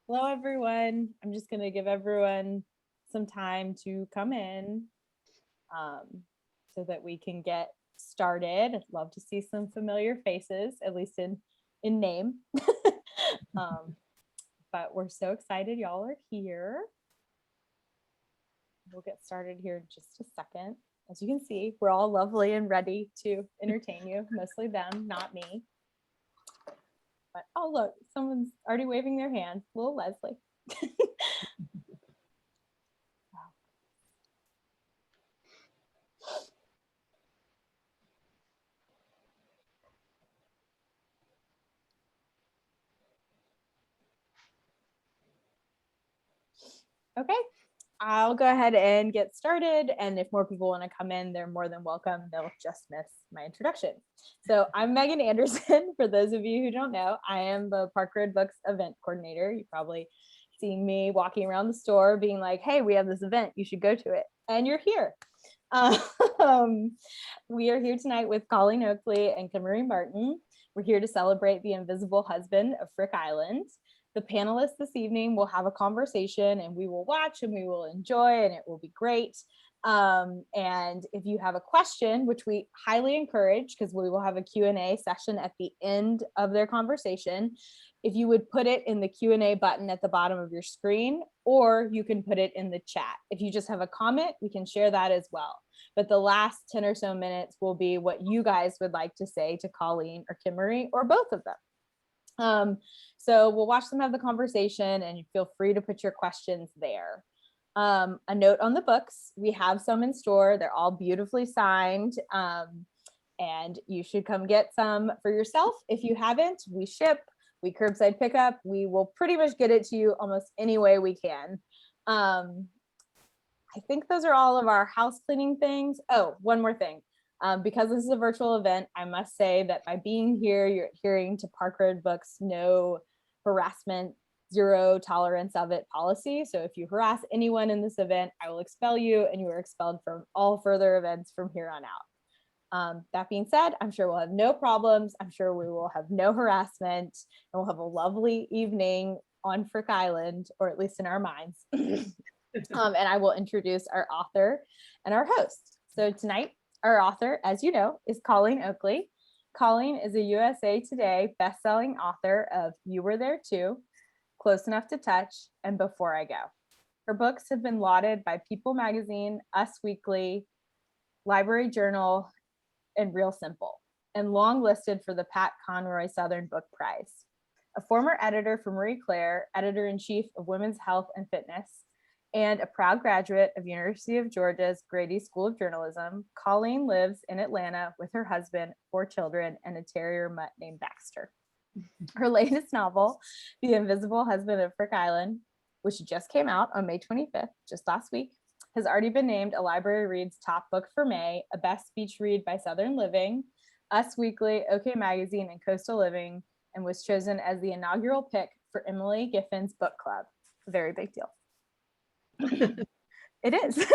Hello, everyone. I'm just going to give everyone some time to come in so that we can get started. I'd love to see some familiar faces, at least in name. But we're so excited y'all are here. We'll get started here in just a second. As you can see, we're all lovely and ready to entertain you, mostly them, not me. But oh, look, someone's already waving their hand. Little Leslie. Okay, I'll go ahead and get started. And if more people want to come in, they're more than welcome. They'll just miss my introduction. So I'm Megan Anderson. For those of you who don't know, I am the Park Road Books event coordinator. You've probably seen me walking around the store being like, hey, we have this event, you should go to it. And you're here. We are here tonight with Colleen Oakley and Kimmery Martin. We're here to celebrate the invisible husband of Frick Island. The panelists this evening will have a conversation and we will watch and we will enjoy and it will be great. And if you have a question, which we highly encourage because we will have a Q&A session at the end of their conversation, if you would put it in the Q&A button at the bottom of your screen, or you can put it in the chat. If you just have a comment, we can share that as well. But the last 10 or so minutes will be what you guys would like to say to Colleen or Kimmery or both of them. So we'll watch them have the conversation and you feel free to put your questions there. A note on the books, we have some in store. They're all beautifully signed. And you should come get some for yourself. If you haven't, we ship, we curbside pickup. We will pretty much get it to you almost any way we can. I think those are all of our house cleaning things. Oh, one more thing. Because this is a virtual event, I must say that by being here, you're adhering to Park Road Books' no harassment, zero tolerance of it policy. So if you harass anyone in this event, I will expel you and you are expelled from all further events from here on out. That being said, I'm sure we'll have no problems. I'm sure we will have no harassment and we'll have a lovely evening on Frick Island, or at least in our minds. And I will introduce our author and our host. So tonight, our author, as you know, is Colleen Oakley. Colleen is a USA Today bestselling author of You Were There Too, Close Enough to Touch, and Before I Go. Her books have been lauded by People Magazine, Us Weekly, Library Journal, and Real Simple, and long listed for the Pat Conroy Southern Book Prize. A former editor for Marie Claire, editor-in-chief of Women's Health and Fitness, and a proud graduate of University of Georgia's Grady School of Journalism, Colleen lives in Atlanta with her husband, 4 children, and a terrier mutt named Baxter. Her latest novel, The Invisible Husband of Frick Island, which just came out on May 25th, just last week, has already been named a Library Reads top book for May, a best speech read by Southern Living, Us Weekly, OK Magazine, and Coastal Living, and was chosen as the inaugural pick for Emily Giffen's book club. A very big deal. It is.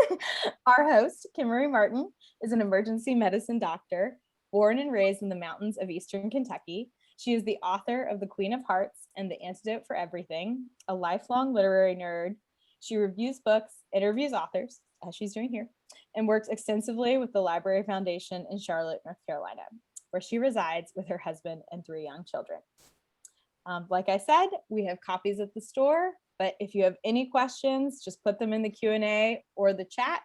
Our host, Kimmery Martin, is an emergency medicine doctor, born and raised in the mountains of Eastern Kentucky. She is the author of The Queen of Hearts and The Antidote for Everything, a lifelong literary nerd. She reviews books, interviews authors, as she's doing here, and works extensively with the Library Foundation in Charlotte, North Carolina, where she resides with her husband and 3 young children. Like I said, we have copies at the store, but if you have any questions, just put them in the Q&A or the chat,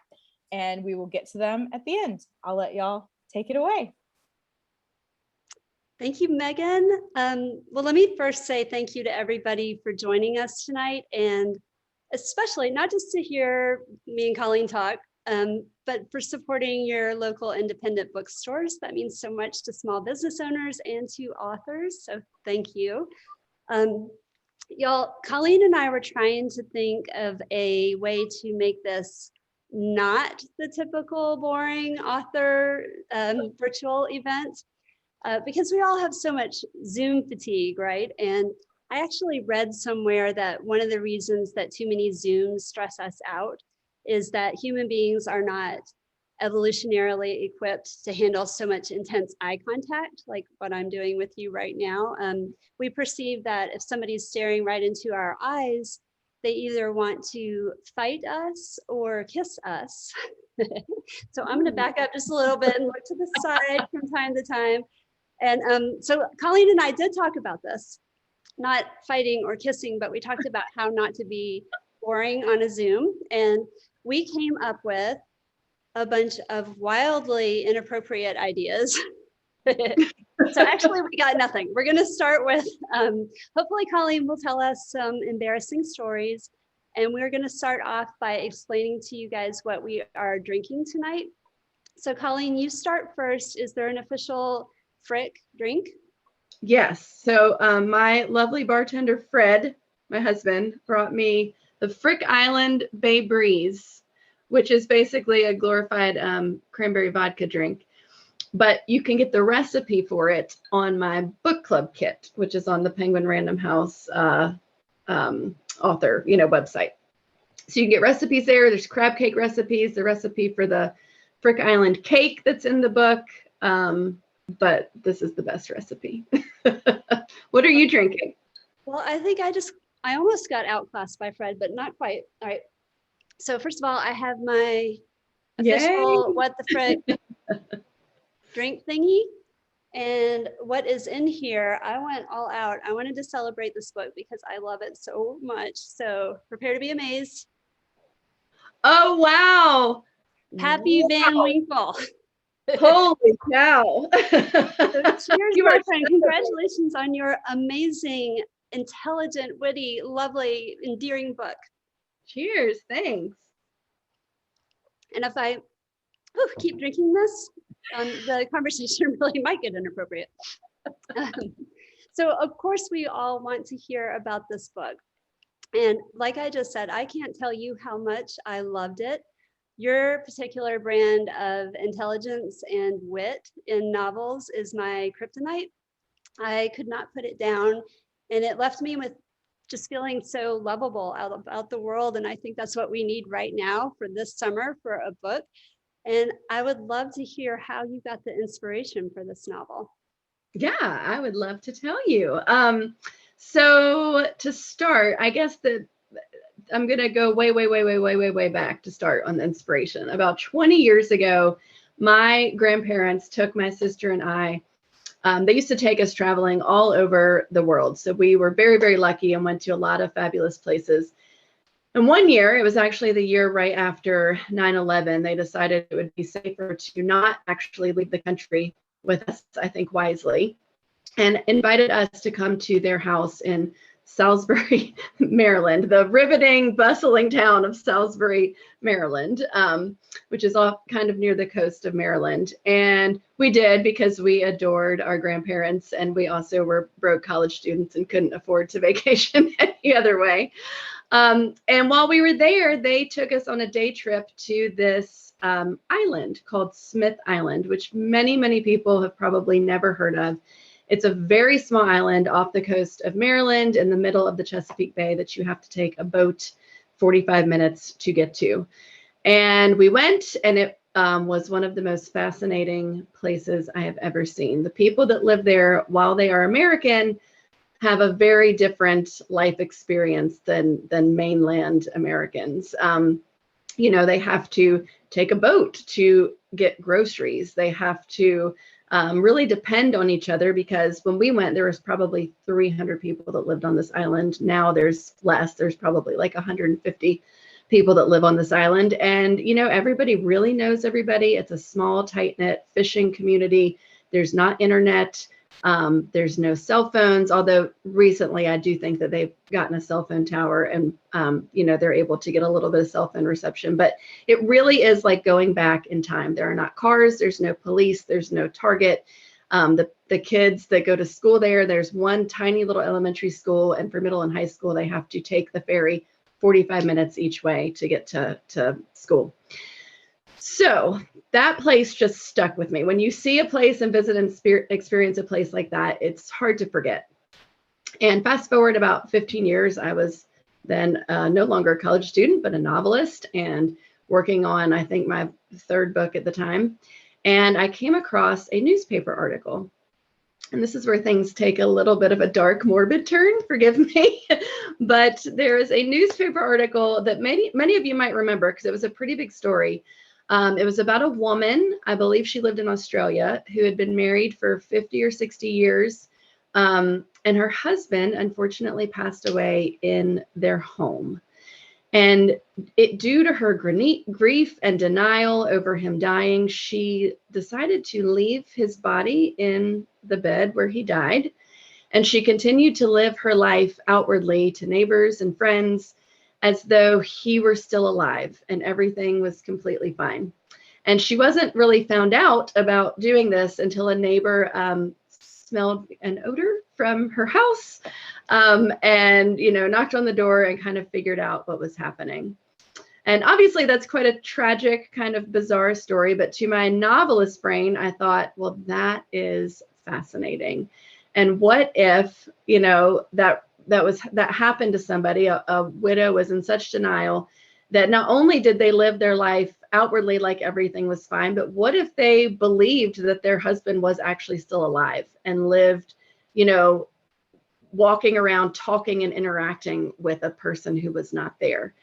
and we will get to them at the end. I'll let y'all take it away. Thank you, Megan. Well, let me first say thank you to everybody for joining us tonight, and especially not just to hear me and Colleen talk, but for supporting your local independent bookstores. That means so much to small business owners and to authors, so thank you. Y'all, Colleen and I were trying to think of a way to make this not the typical boring author virtual event, because we all have so much Zoom fatigue, right? And I actually read somewhere that one of the reasons that too many Zooms stress us out is that human beings are not evolutionarily equipped to handle so much intense eye contact, like what I'm doing with you right now. We perceive that if somebody's staring right into our eyes, they either want to fight us or kiss us. So I'm going to back up just a little bit and look to the side from time to time. And so Colleen and I did talk about this, not fighting or kissing, but we talked about how not to be boring on a Zoom. And we came up with a bunch of wildly inappropriate ideas. So actually we got nothing. We're going to start with, hopefully Colleen will tell us some embarrassing stories. And we're going to start off by explaining to you guys what we are drinking tonight. So Colleen, you start first. Is there an official Frick drink? Yes. So my lovely bartender, Fred, my husband, brought me the Frick Island Bay Breeze, which is basically a glorified cranberry vodka drink. But you can get the recipe for it on my book club kit, which is on the Penguin Random House author, website. So you can get recipes there. There's crab cake recipes, the recipe for the Frick Island cake that's in the book. But this is the best recipe. What are you drinking? Well, I think I almost got outclassed by Fred, but not quite. All right. So first of all, I have my official What the Frick drink thingy. And what is in here, I went all out. I wanted to celebrate this book because I love it so much. So prepare to be amazed. Oh, wow. Happy Van Winkle. Holy cow. So cheers, my friend. Congratulations on your amazing, intelligent, witty, lovely, endearing book. Cheers. Thanks. And if I keep drinking this, the conversation really might get inappropriate. So of course we all want to hear about this book. And like I just said, I can't tell you how much I loved it. Your particular brand of intelligence and wit in novels is my kryptonite. I could not put it down, and it left me with just feeling so lovable about the world. And I think that's what we need right now for this summer for a book. And I would love to hear how you got the inspiration for this novel. Yeah, I would love to tell you. So to start, I guess that I'm going to go way back to start on the inspiration. About 20 years ago, my grandparents took my sister and I. They used to take us traveling all over the world. So we were very, very lucky and went to a lot of fabulous places. And one year, it was actually the year right after 9/11, they decided it would be safer to not actually leave the country with us, I think wisely, and invited us to come to their house in Salisbury, Maryland, the riveting, bustling town of Salisbury, Maryland, which is all kind of near the coast of Maryland. And we did because we adored our grandparents, and we also were broke college students and couldn't afford to vacation any other way. And while we were there, they took us on a day trip to this island called Smith Island, which many people have probably never heard of. It's a very small island off the coast of Maryland in the middle of the Chesapeake Bay that you have to take a boat 45 minutes to get to. And we went, and it was one of the most fascinating places I have ever seen. The people that live there, while they are American, have a very different life experience than mainland Americans. They have to take a boat to get groceries. They have to really depend on each other, because when we went, there was probably 300 people that lived on this island. Now there's less. There's probably like 150 people that live on this island. And, everybody really knows everybody. It's a small, tight-knit fishing community. There's not internet. There's no cell phones, although recently I do think that they've gotten a cell phone tower and, they're able to get a little bit of cell phone reception, but it really is like going back in time. There are not cars, there's no police, there's no Target. The kids that go to school there's one tiny little elementary school, and for middle and high school, they have to take the ferry 45 minutes each way to get to school. So that place just stuck with me. When you see a place and visit and experience a place like that, it's hard to forget. And fast forward about 15 years, I was then no longer a college student, but a novelist. And working on, I think, my third book at the time. And I came across a newspaper article. And this is where things take a little bit of a dark, morbid turn, forgive me. But there is a newspaper article that many of you might remember because it was a pretty big story. It was about a woman, I believe she lived in Australia, who had been married for 50 or 60 years. And her husband, unfortunately, passed away in their home. And due to her grief and denial over him dying, she decided to leave his body in the bed where he died. And she continued to live her life outwardly to neighbors and friends as though he were still alive and everything was completely fine. And she wasn't really found out about doing this until a neighbor smelled an odor from her house and, knocked on the door and kind of figured out what was happening. And obviously that's quite a tragic, kind of bizarre story. But to my novelist brain, I thought, well, that is fascinating. And what if, that happened to somebody, a widow was in such denial that not only did they live their life outwardly like everything was fine, but what if they believed that their husband was actually still alive and lived, walking around, talking and interacting with a person who was not there?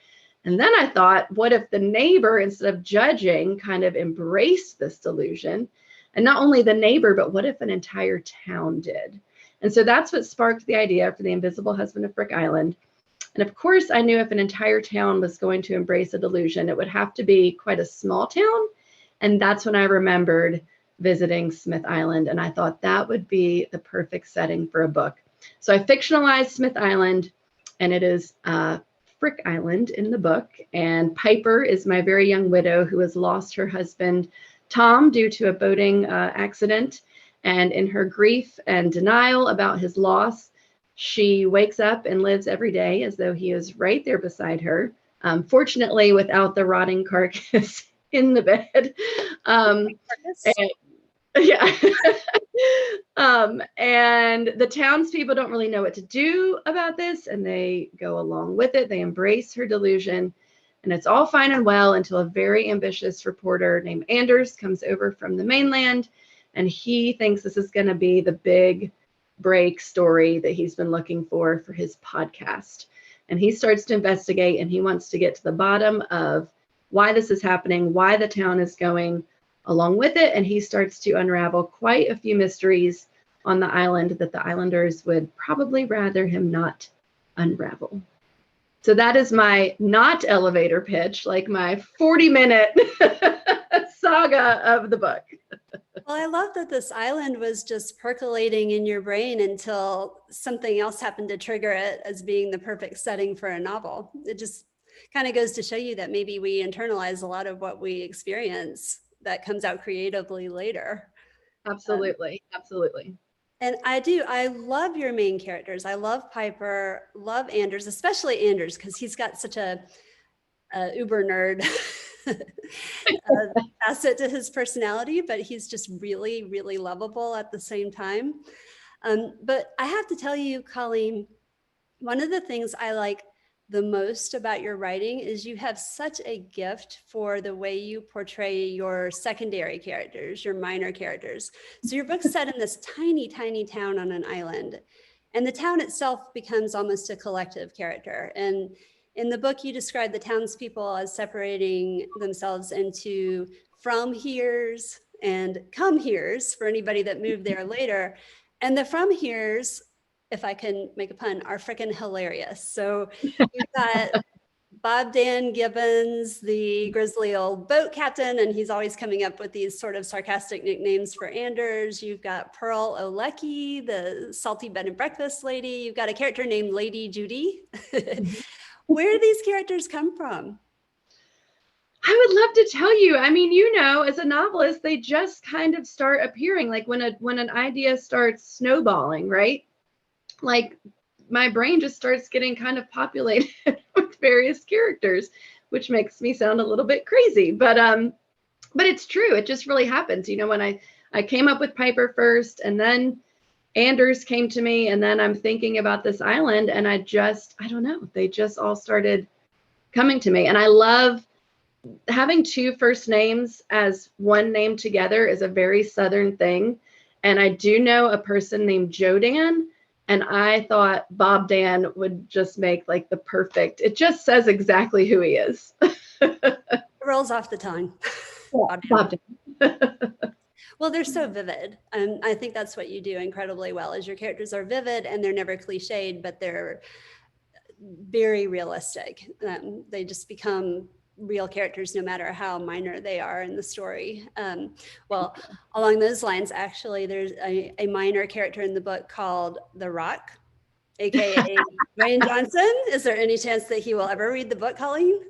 And then I thought, what if the neighbor, instead of judging, kind of embraced this delusion? And not only the neighbor, but what if an entire town did? And so that's what sparked the idea for The Invisible Husband of Frick Island. And of course, I knew if an entire town was going to embrace a delusion, it would have to be quite a small town. And that's when I remembered visiting Smith Island. And I thought that would be the perfect setting for a book. So I fictionalized Smith Island, and it is Frick Island in the book. And Piper is my very young widow who has lost her husband, Tom, due to a boating accident. And in her grief and denial about his loss, she wakes up and lives every day as though he is right there beside her, fortunately without the rotting carcass in the bed. And the townspeople don't really know what to do about this, and they go along with it. They embrace her delusion, and it's all fine and well until a very ambitious reporter named Anders comes over from the mainland, and he thinks this is going to be the big break story that he's been looking for his podcast. And he starts to investigate, and he wants to get to the bottom of why this is happening, why the town is going along with it. And he starts to unravel quite a few mysteries on the island that the islanders would probably rather him not unravel. So that is my not elevator pitch, like my 40-minute saga of the book. Well, I love that this island was just percolating in your brain until something else happened to trigger it as being the perfect setting for a novel. It just kind of goes to show you that maybe we internalize a lot of what we experience that comes out creatively later. Absolutely. Absolutely. And I love your main characters. I love Piper, love Anders, especially Anders, because he's got such a uber nerd facet to his personality, but he's just really, really lovable at the same time. But I have to tell you, Colleen, one of the things I like the most about your writing is you have such a gift for the way you portray your secondary characters, your minor characters. So your book's set in this tiny, tiny town on an island, and the town itself becomes almost a collective character. And in the book, you describe the townspeople as separating themselves into from heres and come heres for anybody that moved there later. And the from heres, if I can make a pun, are freaking hilarious. So you've got Bob Dan Gibbons, the grizzly old boat captain, and he's always coming up with these sort of sarcastic nicknames for Anders. You've got Pearl Oakley, the salty bed and breakfast lady. You've got a character named Lady Judy. Where do these characters come from? I would love to tell you. I mean, as a novelist, they just kind of start appearing, like when an idea starts snowballing, right? Like my brain just starts getting kind of populated with various characters, which makes me sound a little bit crazy, but it's true. It just really happens. When I came up with Piper first, and then Anders came to me, and then I'm thinking about this island, and I don't know, they just all started coming to me. And I love having two first names as one name together is a very Southern thing. And I do know a person named Joe Dan, and I thought Bob Dan would just make like the perfect, it just says exactly who he is. It rolls off the tongue. Bob Dan. Well, they're so vivid. And I think that's what you do incredibly well, is your characters are vivid and they're never cliched, but they're very realistic. They just become real characters no matter how minor they are in the story. Well, along those lines, actually, there's a minor character in the book called The Rock, aka Dwayne Johnson. Is there any chance that he will ever read the book, Colleen?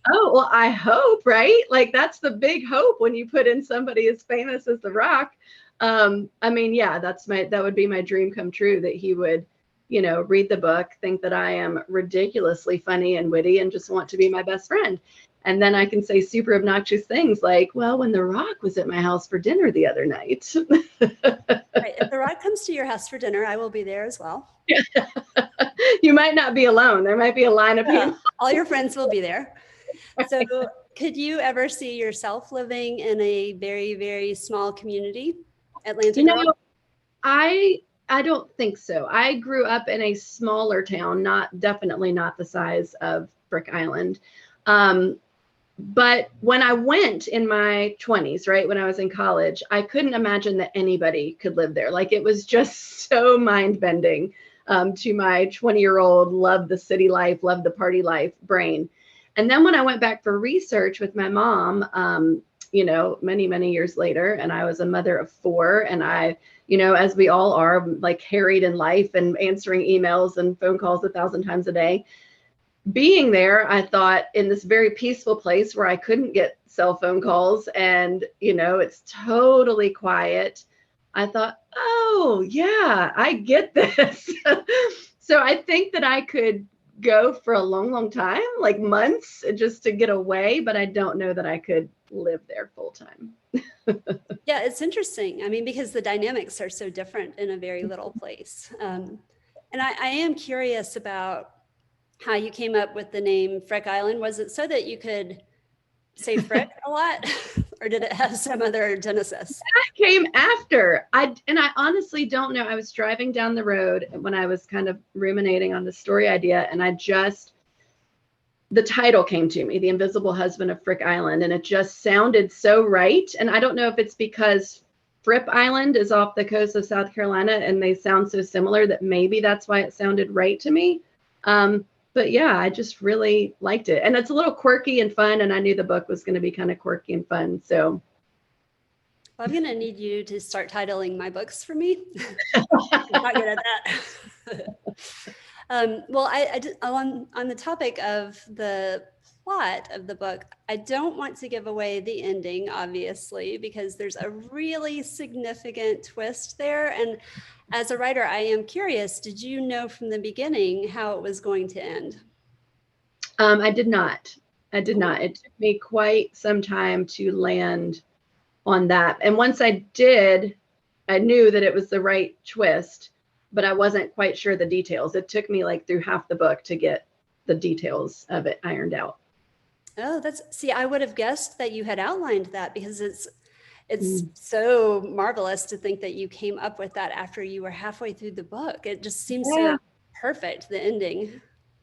Oh, well, I hope, right? Like that's the big hope when you put in somebody as famous as The Rock. I mean, yeah, that would be my dream come true, that he would, you know, read the book, think that I am ridiculously funny and witty and just want to be my best friend. And then I can say super obnoxious things like, well, when The Rock was at my house for dinner the other night. Right. If The Rock comes to your house for dinner, I will be there as well. You might not be alone. There might be a line of people. All your friends will be there. So could you ever see yourself living in a very, very small community, Atlanta? You know, I don't think so. I grew up in a smaller town, definitely not the size of Frick Island. But when I went in my 20s, right, when I was in college, I couldn't imagine that anybody could live there. Like it was just so mind-bending to my 20-year-old, love the city life, love the party life brain. And then when I went back for research with my mom, you know, many, many years later, and I was a mother of 4, and I, you know, as we all are, like harried in life and answering emails and phone calls 1,000 times a day. Being there, I thought, in this very peaceful place where I couldn't get cell phone calls and, you know, it's totally quiet. I thought, oh, yeah, I get this. So I think that I could go for a long, long time, like months, just to get away, but I don't know that I could live there full time. Yeah, it's interesting. I mean, because the dynamics are so different in a very little place. And I am curious about how you came up with the name Frick Island. Was it so that you could say Frick a lot, or did it have some other genesis? That came after. I honestly don't know. I was driving down the road when I was kind of ruminating on the story idea, and the title came to me, The Invisible Husband of Frick Island, and it just sounded so right. And I don't know if it's because Fripp Island is off the coast of South Carolina and they sound so similar that maybe that's why it sounded right to me. But yeah, I just really liked it. And it's a little quirky and fun. And I knew the book was going to be kind of quirky and fun. So well, I'm going to need you to start titling my books for me. I'm not good at that. Well, on the topic of the plot of the book, I don't want to give away the ending, obviously, because there's a really significant twist there. And as a writer, I am curious, did you know from the beginning how it was going to end? I did not. It took me quite some time to land on that. And once I did, I knew that it was the right twist, but I wasn't quite sure the details. It took me like through half the book to get the details of it ironed out. Oh, see, I would have guessed that you had outlined that, because it's so marvelous to think that you came up with that after you were halfway through the book. It just seems so perfect, the ending.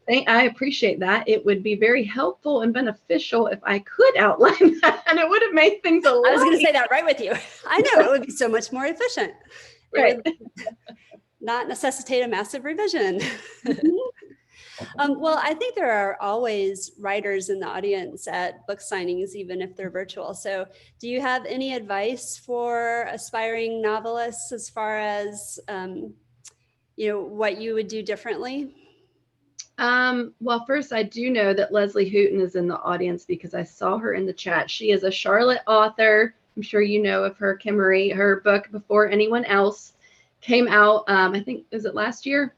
I appreciate that. It would be very helpful and beneficial if I could outline that, and it would have made things a lot. I was going to say that right with you. I know, it would be so much more efficient. Right. It would not necessitate a massive revision. Well, I think there are always writers in the audience at book signings, even if they're virtual. So do you have any advice for aspiring novelists as far as, what you would do differently? Well, first, I do know that Leslie Hooten is in the audience because I saw her in the chat. She is a Charlotte author. I'm sure you know of her, Kimmery. Her book, Before Anyone Else, came out, I think, is it last year?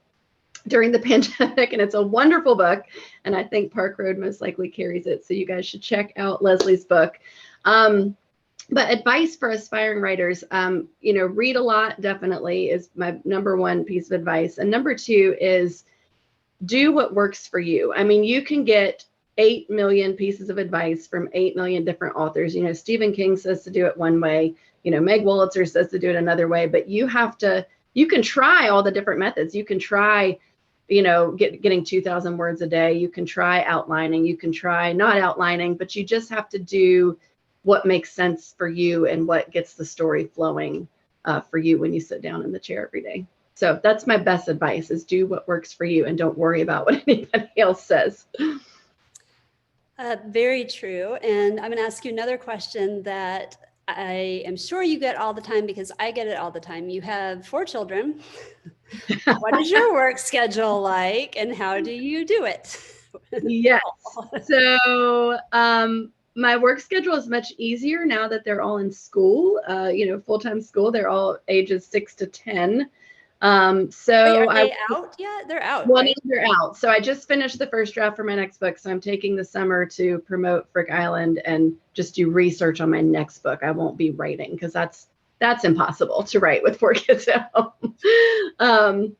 During the pandemic, and it's a wonderful book, and I think Park Road most likely carries it, so you guys should check out Leslie's book. But advice for aspiring writers, read a lot, definitely, is my number one piece of advice. And number two is do what works for you. I mean, you can get 8 million pieces of advice from 8 million different authors. You know, Stephen King says to do it one way, you know, Meg Wolitzer says to do it another way, but you can try all the different methods. You can try, you know, getting 2,000 words a day. You can try outlining, you can try not outlining, but you just have to do what makes sense for you and what gets the story flowing for you when you sit down in the chair every day. So that's my best advice, is do what works for you and don't worry about what anybody else says. Very true. And I'm going to ask you another question that I am sure you get all the time, because I get it all the time. You have 4 children. What is your work schedule like, and how do you do it? Yes. So my work schedule is much easier now that they're all in school, you know, full-time school. They're all ages 6 to 10. So Wait, are they out yet? They're out. Well, right? they're out. So I just finished the first draft for my next book. So I'm taking the summer to promote Frick Island and just do research on my next book. I won't be writing, because that's impossible to write with 4 kids at home.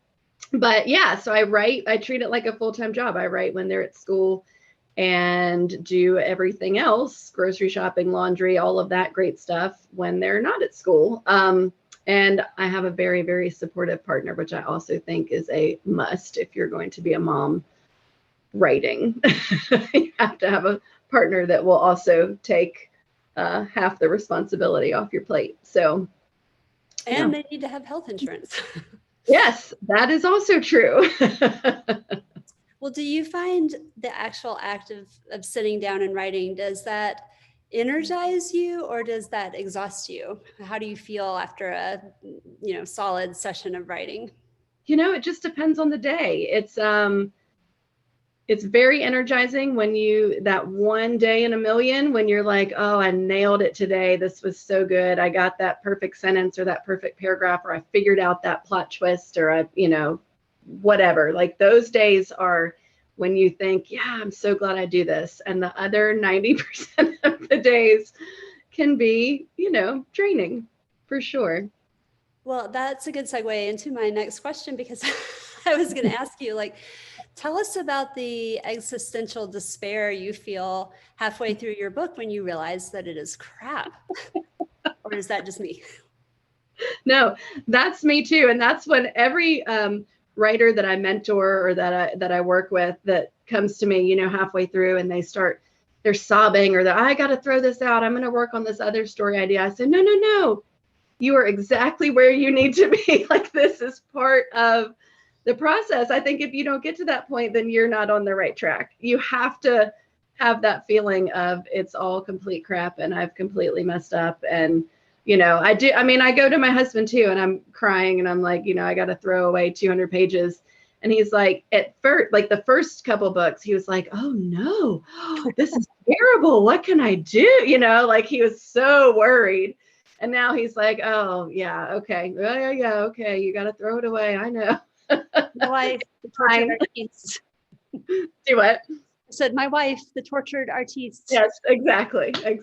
But yeah, so I treat it like a full-time job. I write when they're at school and do everything else, grocery shopping, laundry, all of that great stuff, when they're not at school. And I have a very, very supportive partner, which I also think is a must if you're going to be a mom writing. You have to have a partner that will also take half the responsibility off your plate. So, and they need to have health insurance. Yes, that is also true. Well, do you find the actual act of sitting down and writing, does that energize you or does that exhaust you? How do you feel after a, you know, solid session of writing? You know, it just depends on the day. It's very energizing when that one day in a million, when you're like, oh, I nailed it today. This was so good. I got that perfect sentence or that perfect paragraph, or I figured out that plot twist, or I, you know, whatever. Like, those days are when you think, yeah, I'm so glad I do this. And the other 90% of the days can be, you know, draining for sure. Well, that's a good segue into my next question, because I was going to ask you, like, tell us about the existential despair you feel halfway through your book when you realize that it is crap. Or is that just me? No, that's me too. And that's when every writer that I mentor or that I work with that comes to me, you know, halfway through, and they're sobbing, or I got to throw this out, I'm going to work on this other story idea. I say, no, you are exactly where you need to be. Like, this is part of the process. I think if you don't get to that point, then you're not on the right track. You have to have that feeling of it's all complete crap and I've completely messed up. And, you know, I go to my husband too, and I'm crying and I'm like, you know, I got to throw away 200 pages. And he's like, at first, like the first couple books, he was like, oh no, this is terrible. What can I do? You know, like, he was so worried. And now he's like, oh yeah, okay. Yeah, okay. You got to throw it away. I know. My wife, the tortured artiste. Do what? I said, my wife, the tortured artiste. Yes, exactly. I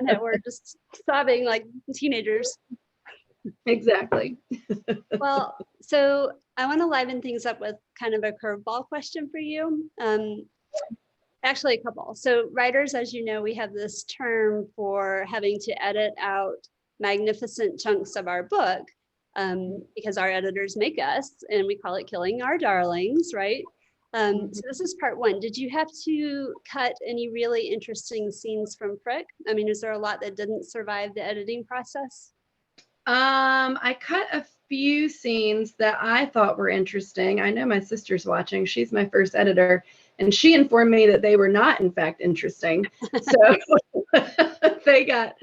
know, we're just sobbing like teenagers. Exactly. Well, so I want to liven things up with kind of a curveball question for you. Actually, a couple. So writers, as you know, we have this term for having to edit out magnificent chunks of our book because our editors make us, and we call it killing our darlings, right? So this is part one. Did you have to cut any really interesting scenes from Frick? I mean, is there a lot that didn't survive the editing process? I cut a few scenes that I thought were interesting. I know my sister's watching. She's my first editor, and she informed me that they were not, in fact, interesting. So they got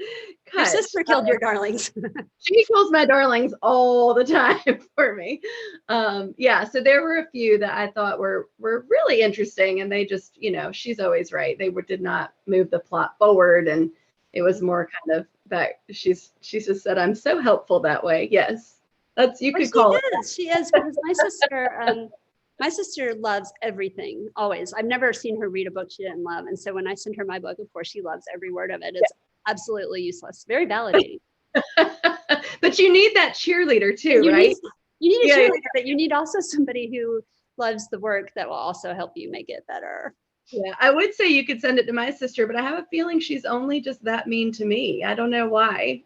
cut. Your sister killed your darlings. She kills my darlings all the time for me. Yeah, so there were a few that I thought were really interesting, and they just, you know, she's always right. They did not move the plot forward, and it was more kind of that she just said, I'm so helpful that way. Yes, that's, you could call it. She is, because my sister loves everything, always. I've never seen her read a book she didn't love. And so when I send her my book, of course, she loves every word of it. It's absolutely useless. Very validating. But you need that cheerleader too, right? You need a cheerleader, but you need also somebody who loves the work that will also help you make it better. Yeah, I would say you could send it to my sister, but I have a feeling she's only just that mean to me. I don't know why.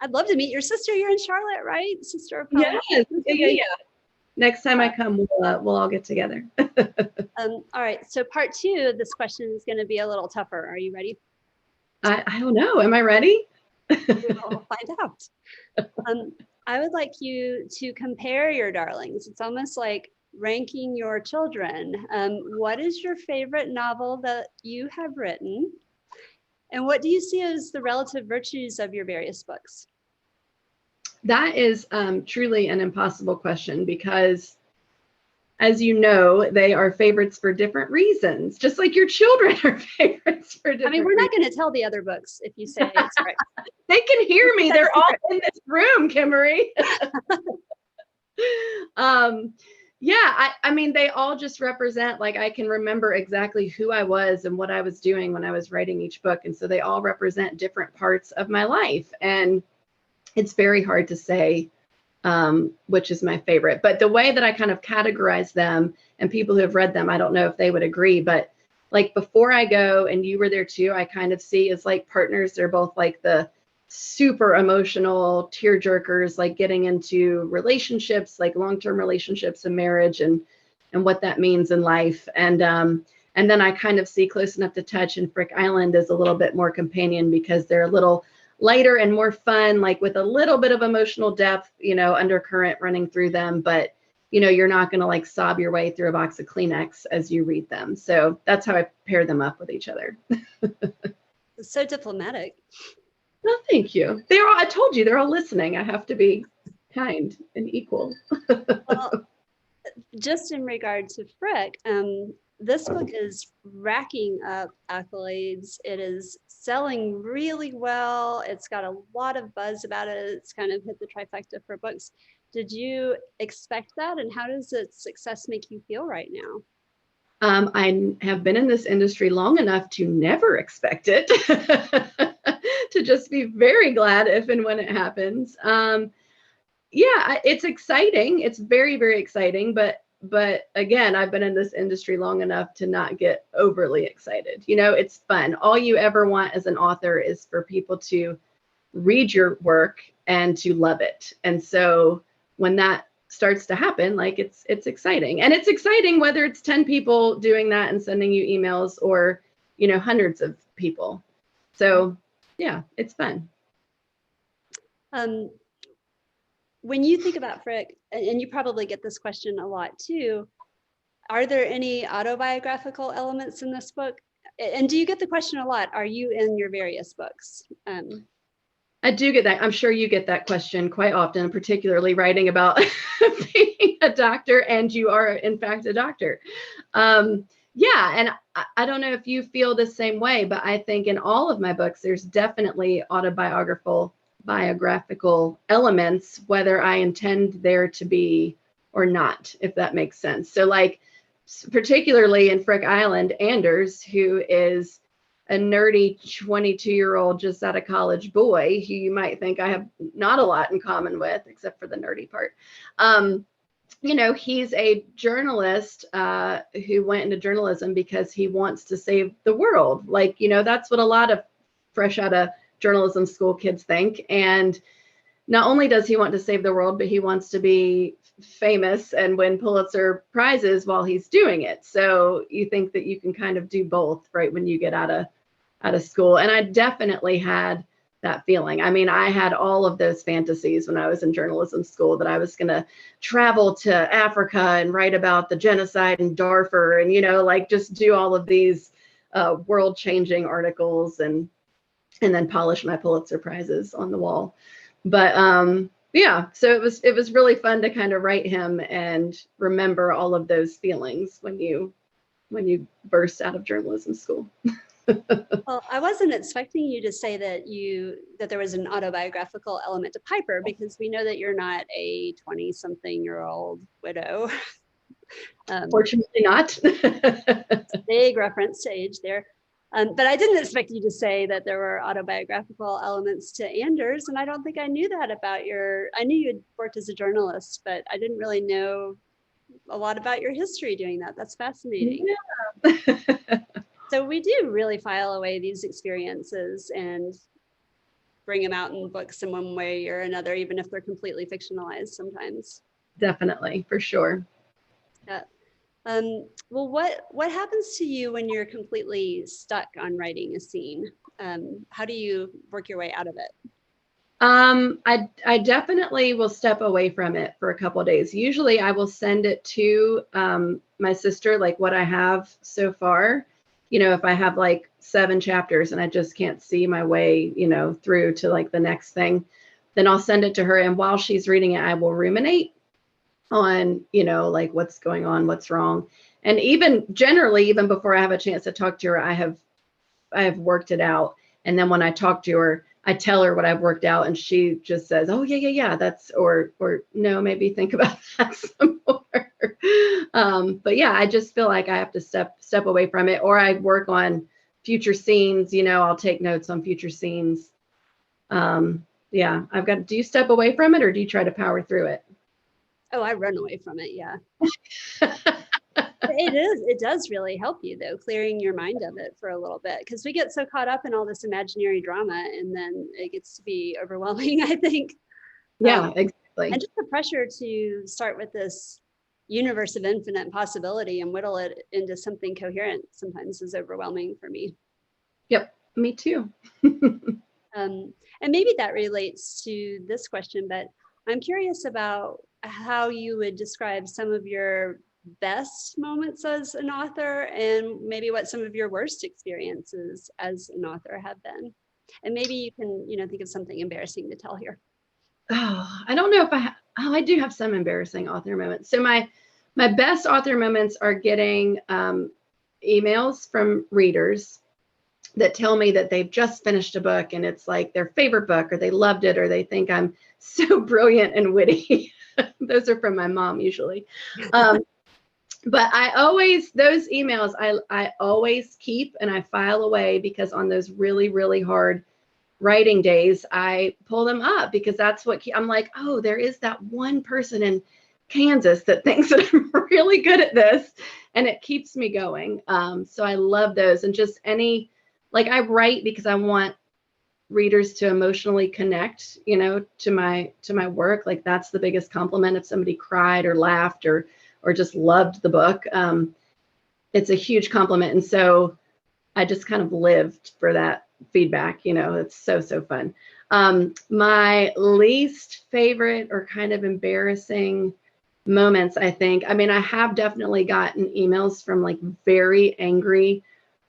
I'd love to meet your sister. You're in Charlotte, right? Sister of Yes, Colleen. yeah. Next time I Yeah. come, we'll all get together. All right. So part 2 of this question is going to be a little tougher. Are you ready? I don't know. Am I ready? We'll find out. I would like you to compare your darlings. It's almost like ranking your children. What is your favorite novel that you have written? And what do you see as the relative virtues of your various books? That is truly an impossible question because, as you know, they are favorites for different reasons, just like your children are favorites for different I mean, we're not going to tell the other books if you say it's right. They can hear me. They're all in this room, Kimmery. Yeah, I mean, they all just represent, like, I can remember exactly who I was and what I was doing when I was writing each book. And so they all represent different parts of my life. And it's very hard to say which is my favorite. But the way that I kind of categorize them, and people who have read them, I don't know if they would agree, but like Before I Go, and you were there too, I kind of see as like partners. They're both like the super emotional tear jerkers, like getting into relationships, like long-term relationships and marriage and what that means in life. And then I kind of see Close Enough to Touch and Frick Island as a little bit more companion because they're a little lighter and more fun, like with a little bit of emotional depth, undercurrent running through them. But, you're not going to like sob your way through a box of Kleenex as you read them. So that's how I pair them up with each other. It's so diplomatic. Well, thank you. I told you, they're all listening. I have to be kind and equal. Well, just in regard to Frick, this book is racking up accolades. It is selling really well. It's got a lot of buzz about it. It's kind of hit the trifecta for books. Did you expect that? And how does its success make you feel right now? I have been in this industry long enough to never expect it, to just be very glad if and when it happens. Yeah, it's exciting. It's very, very exciting. But again, I've been in this industry long enough to not get overly excited. It's fun. All you ever want as an author is for people to read your work and to love it. And so when that starts to happen, like it's exciting. And it's exciting whether it's 10 people doing that and sending you emails or, hundreds of people. So yeah, it's fun. When you think about Frick, and you probably get this question a lot too, are there any autobiographical elements in this book? And do you get the question a lot? Are you in your various books? I do get that. I'm sure you get that question quite often, particularly writing about being a doctor, and you are in fact a doctor. Yeah, and I don't know if you feel the same way, but I think in all of my books, there's definitely autobiographical elements, whether I intend there to be or not, if that makes sense. So like, particularly in Frick Island, Anders, who is a nerdy 22-year-old just out of college boy who you might think I have not a lot in common with, except for the nerdy part. He's a journalist who went into journalism because he wants to save the world. Like, that's what a lot of fresh out of journalism school kids think. And not only does he want to save the world, but he wants to be famous and win Pulitzer prizes while he's doing it. So you think that you can kind of do both right when you get out of school. And I definitely had that feeling. I mean, I had all of those fantasies when I was in journalism school that I was going to travel to Africa and write about the genocide in Darfur and, like just do all of these world-changing articles and then polish my Pulitzer prizes on the wall. But yeah, so it was really fun to kind of write him and remember all of those feelings when you burst out of journalism school. Well, I wasn't expecting you to say that there was an autobiographical element to Piper, because we know that you're not a 20-something-year-old widow. Fortunately not. Big reference to age there. But I didn't expect you to say that there were autobiographical elements to Anders, and I don't think I knew that about I knew you had worked as a journalist, but I didn't really know a lot about your history doing that. That's fascinating. Yeah. So we do really file away these experiences and bring them out in books in one way or another, even if they're completely fictionalized sometimes. Definitely, for sure. Yeah. Well, what happens to you when you're completely stuck on writing a scene? How do you work your way out of it? I definitely will step away from it for a couple of days. Usually I will send it to my sister, like what I have so far. You know, if I have like 7 chapters and I just can't see my way, you know, through to like the next thing, then I'll send it to her. And while she's reading it, I will ruminate on, you know, like what's going on, what's wrong. And even generally, even before I have a chance to talk to her, I have worked it out. And then when I talk to her, I tell her what I've worked out, and she just says, "Oh yeah, that's," or no, maybe think about that some more. But yeah, I just feel like I have to step away from it, or I work on future scenes. You know, I'll take notes on future scenes. Yeah, do you step away from it, or do you try to power through it? Oh, I run away from it. Yeah. It does really help you though, clearing your mind of it for a little bit, because we get so caught up in all this imaginary drama and then it gets to be overwhelming, I think. Yeah, exactly. And just the pressure to start with this universe of infinite possibility and whittle it into something coherent sometimes is overwhelming for me. Yep, me too. And maybe that relates to this question, but I'm curious about how you would describe some of your best moments as an author and maybe what some of your worst experiences as an author have been. And maybe you can, you know, think of something embarrassing to tell here. Oh, I don't know if I do have some embarrassing author moments. So my best author moments are getting emails from readers that tell me that they've just finished a book and it's like their favorite book, or they loved it, or they think I'm so brilliant and witty. Those are from my mom usually. But those emails I always keep and I file away, because on those really, really hard writing days, I pull them up, because that's what I'm like, oh, there is that one person in Kansas that thinks that I'm really good at this, and it keeps me going. So I love those. And just I write because I want readers to emotionally connect, you know, to my work. Like that's the biggest compliment, if somebody cried or laughed or just loved the book. It's a huge compliment. And so I just kind of lived for that feedback, you know. It's so fun. My least favorite or kind of embarrassing moments, I think, I mean, I have definitely gotten emails from like very angry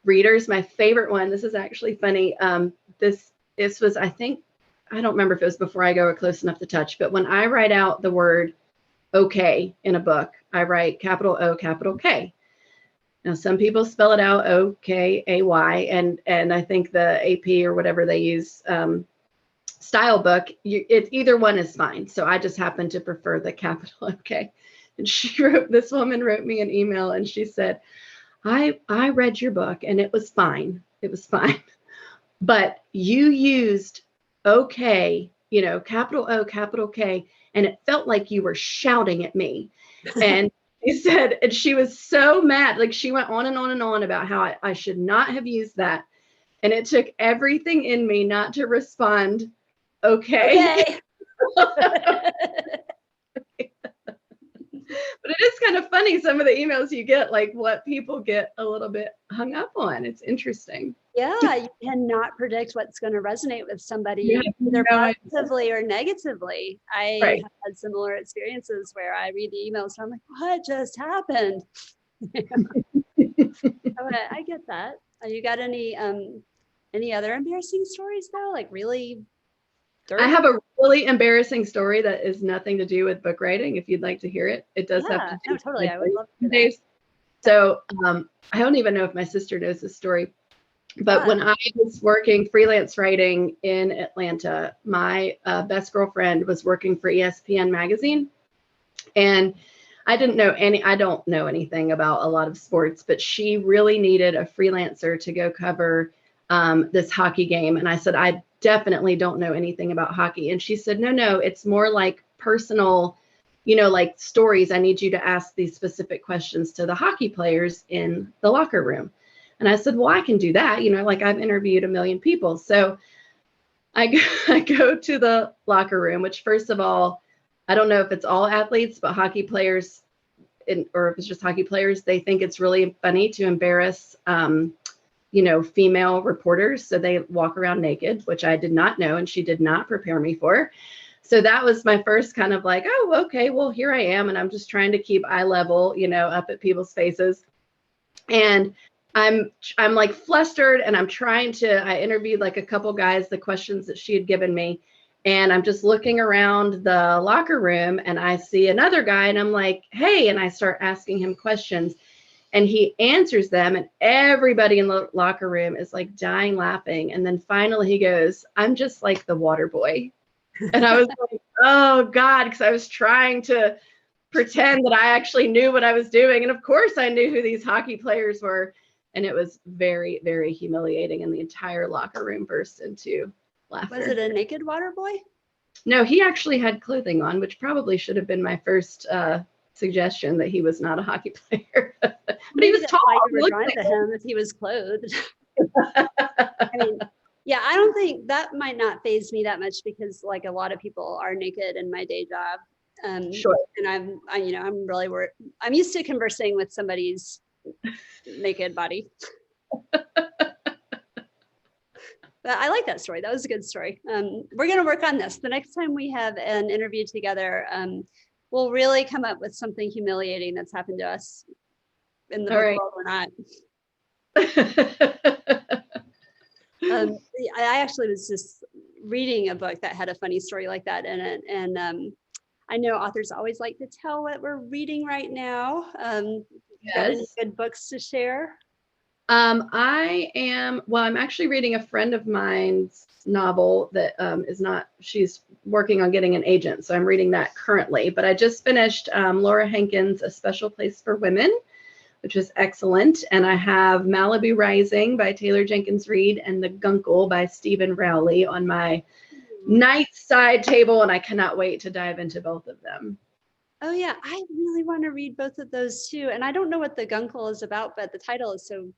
readers. My favorite one, this is actually funny. This was, I think, I don't remember if it was before I go or close enough to touch, but when I write out the word okay in a book, I write capital O, capital K. Now, some people spell it out OKAY, and I think the AP or whatever they use style book, either one is fine. So I just happen to prefer the capital OK. And this woman wrote me an email and she said, I read your book and it was fine. It was fine. But you used OK, you know, capital O, capital K, and it felt like you were shouting at me. And she said, and she was so mad. Like she went on and on and on about how I should not have used that. And it took everything in me not to respond, okay. But it is kind of funny, some of the emails you get, like what people get a little bit hung up on. It's interesting. Yeah, you cannot predict what's going to resonate with somebody, either positively or negatively. I have had similar experiences where I read the emails and I'm like, what just happened? I get that. You got any other embarrassing stories though? Like really dirty? I have a really embarrassing story that is nothing to do with book writing. If you'd like to hear it, it does have to do with totally. I would love to hear that. So I don't even know if my sister knows this story, but when I was working freelance writing in Atlanta, my best girlfriend was working for ESPN magazine, and I don't know anything about a lot of sports, but she really needed a freelancer to go cover this hockey game. And I said, I definitely don't know anything about hockey. And she said, no, it's more like personal, like stories, I need you to ask these specific questions to the hockey players in the locker room. And I said, well, I can do that. Like I've interviewed a million people. So I go to the locker room, which first of all, I don't know if it's all athletes, but hockey players, or if it's just hockey players, they think it's really funny to embarrass, female reporters. So they walk around naked, which I did not know, and she did not prepare me for. So that was my first kind of like, oh, okay, well, here I am. And I'm just trying to keep eye level, up at people's faces. And I'm like flustered, and I interviewed like a couple guys, the questions that she had given me. And I'm just looking around the locker room, and I see another guy, and I'm like, hey, and I start asking him questions, and he answers them, and everybody in the locker room is like dying laughing. And then finally he goes, I'm just like the water boy. And I was like, oh God, because I was trying to pretend that I actually knew what I was doing. And of course I knew who these hockey players were. And it was very, very humiliating. And the entire locker room burst into laughter. Was it a naked water boy? No, he actually had clothing on, which probably should have been my first suggestion that he was not a hockey player. But he was tall. You were drawn to him if he was clothed. I mean, yeah, I don't think that might not faze me that much, because like a lot of people are naked in my day job. Sure. And I'm really worried. I'm used to conversing with somebody's naked body. But I like that story. That was a good story. We're going to work on this. The next time we have an interview together, we'll really come up with something humiliating that's happened to us in the book world or not. I actually was just reading a book that had a funny story like that in it. And I know authors always like to tell what we're reading right now. Yes. Got any good books to share? I'm actually reading a friend of mine's novel that she's working on getting an agent. So I'm reading that currently, but I just finished Laura Hankins' A Special Place for Women, which was excellent. And I have Malibu Rising by Taylor Jenkins Reid and The Guncle by Stephen Rowley on my nightside table. And I cannot wait to dive into both of them. Oh yeah, I really want to read both of those too. And I don't know what The Guncle is about, but the title is so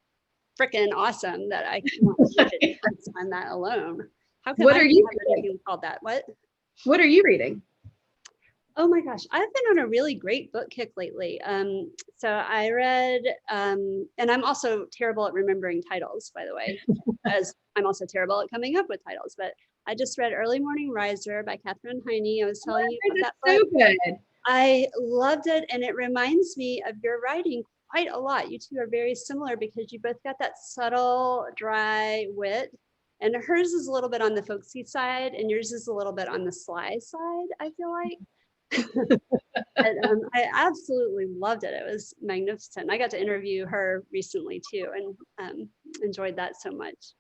freaking awesome that I can't read it on that alone. How come What are you reading called that? What are you reading? Oh my gosh, I've been on a really great book kick lately. So I read, and I'm also terrible at remembering titles, by the way, as I'm also terrible at coming up with titles. But I just read Early Morning Riser by Katherine Heine. I was telling you about that book. So good. I loved it, and it reminds me of your writing quite a lot. You two are very similar because you both got that subtle, dry wit, and hers is a little bit on the folksy side, and yours is a little bit on the sly side, I feel like. But, I absolutely loved it. It was magnificent. I got to interview her recently too, and enjoyed that so much.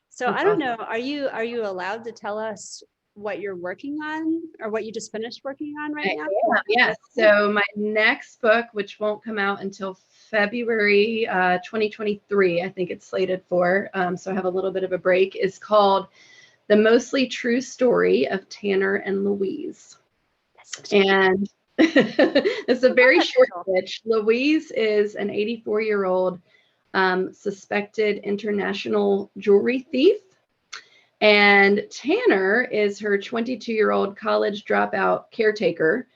So That's I don't awesome. know, are you allowed to tell us what you're working on, or what you just finished working on right now? Yes. So my next book, which won't come out until February 2023, I think it's slated for, so I have a little bit of a break, is called The Mostly True Story of Tanner and Louise. And it's a very short pitch. Louise is an 84-year-old suspected international jewelry thief. And Tanner is her 22-year-old college dropout caretaker,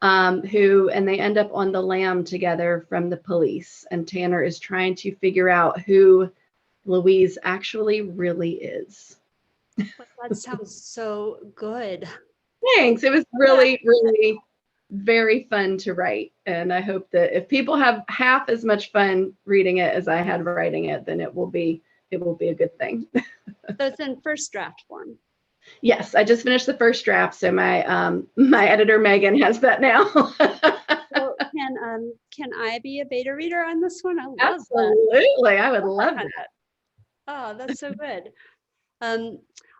and they end up on the lam together from the police. And Tanner is trying to figure out who Louise actually really is. That sounds so good. Thanks. It was really, really very fun to write. And I hope that if people have half as much fun reading it as I had writing it, then it will be a good thing. So it's in first draft form. Yes, I just finished the first draft, so my my editor Megan has that now. So can I be a beta reader on this one? I love Absolutely, that. I would love that. Oh, that's so good.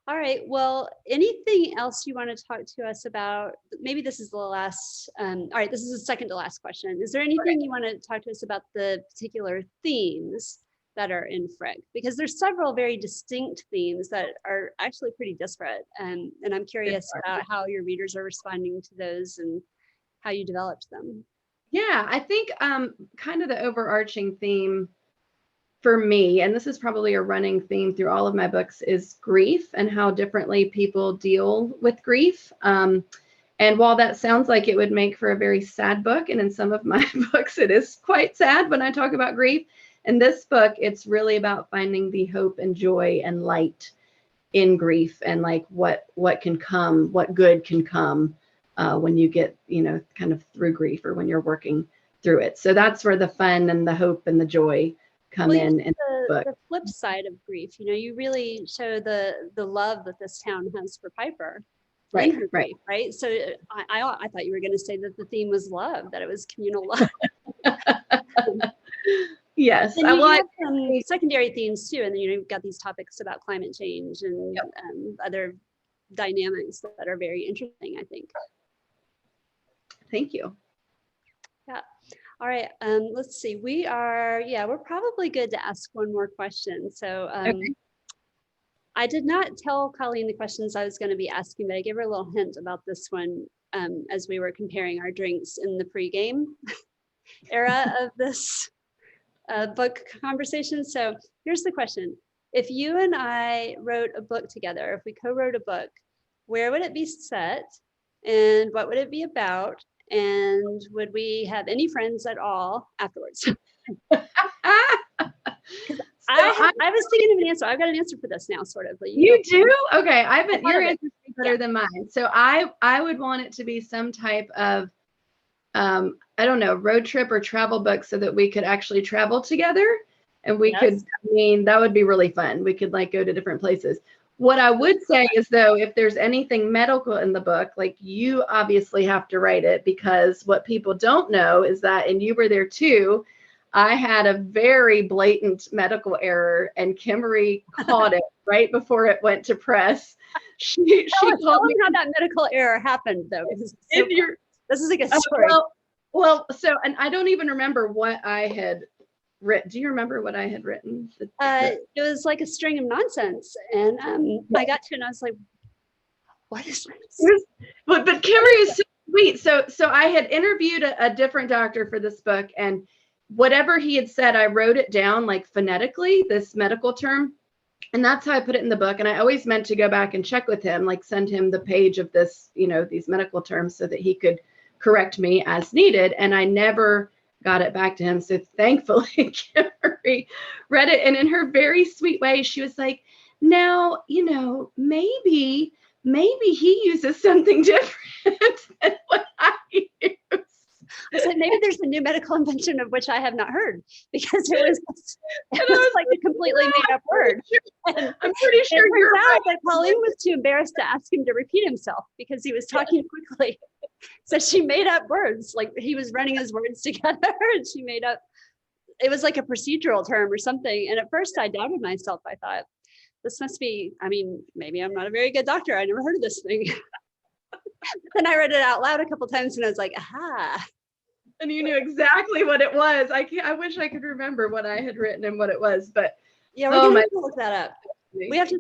All right. Well, anything else you want to talk to us about? Maybe this is the last. All right, this is the second to last question. Is there anything you want to talk to us about the particular themes that are in Frigg? Because there's several very distinct themes that are actually pretty disparate. And I'm curious about how your readers are responding to those, and how you developed them. Yeah, I think kind of the overarching theme for me, and this is probably a running theme through all of my books, is grief and how differently people deal with grief. And while that sounds like it would make for a very sad book, and in some of my books it is quite sad when I talk about grief, in this book it's really about finding the hope and joy and light in grief, and like what can come, what good can come when you get, kind of through grief, or when you're working through it. So that's where the fun and the hope and the joy come in the book. The flip side of grief, you really show the love that this town has for Piper. Right. So I thought you were going to say that the theme was love, that it was communal love. Yes. And you have some secondary themes too, and then you've got these topics about climate change and other dynamics that are very interesting, I think. Thank you. Yeah. All right. Let's see. We're probably good to ask one more question. So okay. I did not tell Colleen the questions I was going to be asking, but I gave her a little hint about this one as we were comparing our drinks in the pregame era of this book conversation. So here's the question. If you and I wrote a book together, if we co-wrote a book, where would it be set and what would it be about? And would we have any friends at all afterwards? I was thinking of an answer. I've got an answer for this now, sort of. But you do? Okay. Your answer is better than mine. So I would want it to be some type of, I don't know, road trip or travel book, so that we could actually travel together, and we could, that would be really fun. We could like go to different places. What I would say is, though, if there's anything medical in the book, like, you obviously have to write it, because what people don't know is that, and you were there too, I had a very blatant medical error, and Kimmery caught it right before it went to press. She told me how that medical error happened, though. This is a good story. So, and I don't even remember what I had written. Do you remember what I had written? It was like a string of nonsense, and I got to it and I was like, what is this? But Kimmery is so sweet. So I had interviewed a different doctor for this book, and whatever he had said, I wrote it down like phonetically, this medical term, and that's how I put it in the book. And I always meant to go back and check with him, like send him the page of this, these medical terms, so that he could correct me as needed. And I never got it back to him. So thankfully, Kimmery read it, and in her very sweet way, she was like, now, maybe he uses something different than what I use. I said, maybe there's a new medical invention of which I have not heard, because it was like a completely made up word. And I'm pretty sure you're right. That Colleen was too embarrassed to ask him to repeat himself because he was talking quickly. So she made up words, like he was running his words together, and she made up, it was like a procedural term or something. And at first I doubted myself. I thought, this must be, maybe I'm not a very good doctor. I never heard of this thing. Then I read it out loud a couple times and I was like, aha. And you knew exactly what it was. I wish I could remember what I had written and what it was, but yeah, we're gonna have to look that up. We have to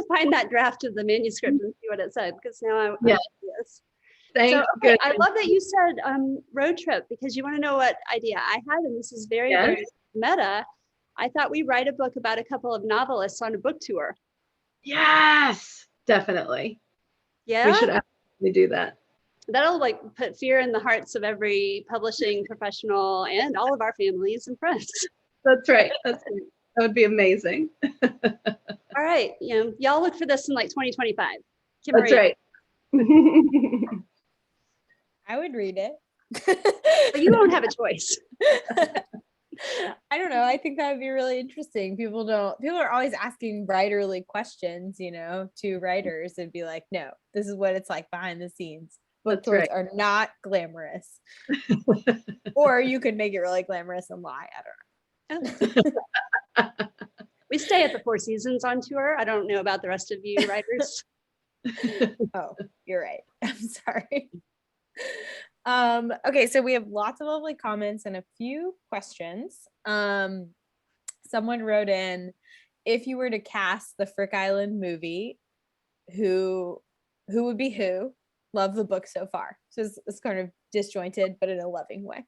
find that draft of the manuscript and see what it said, because now I'm curious. Thank you. I love that you said road trip, because you want to know what idea I had, and this is very, very meta. I thought we write a book about a couple of novelists on a book tour. Yes, definitely. Yeah, we should absolutely do that. That'll like put fear in the hearts of every publishing professional and all of our families and friends. That's right. That would be amazing. All right. Y'all look for this in like 2025. That's right. I would read it. But you won't have a choice. I don't know. I think that would be really interesting. People are always asking writerly questions, to writers, and be like, no, this is what it's like behind the scenes. Book tours are not glamorous. Or you could make it really glamorous and lie. I don't know. We stay at the Four Seasons on tour. I don't know about the rest of you writers. Oh, you're right. I'm sorry. Okay, so we have lots of lovely comments and a few questions. Someone wrote in, if you were to cast the Frick Island movie, who would be who? love the book so far. So it's kind of disjointed, but in a loving way.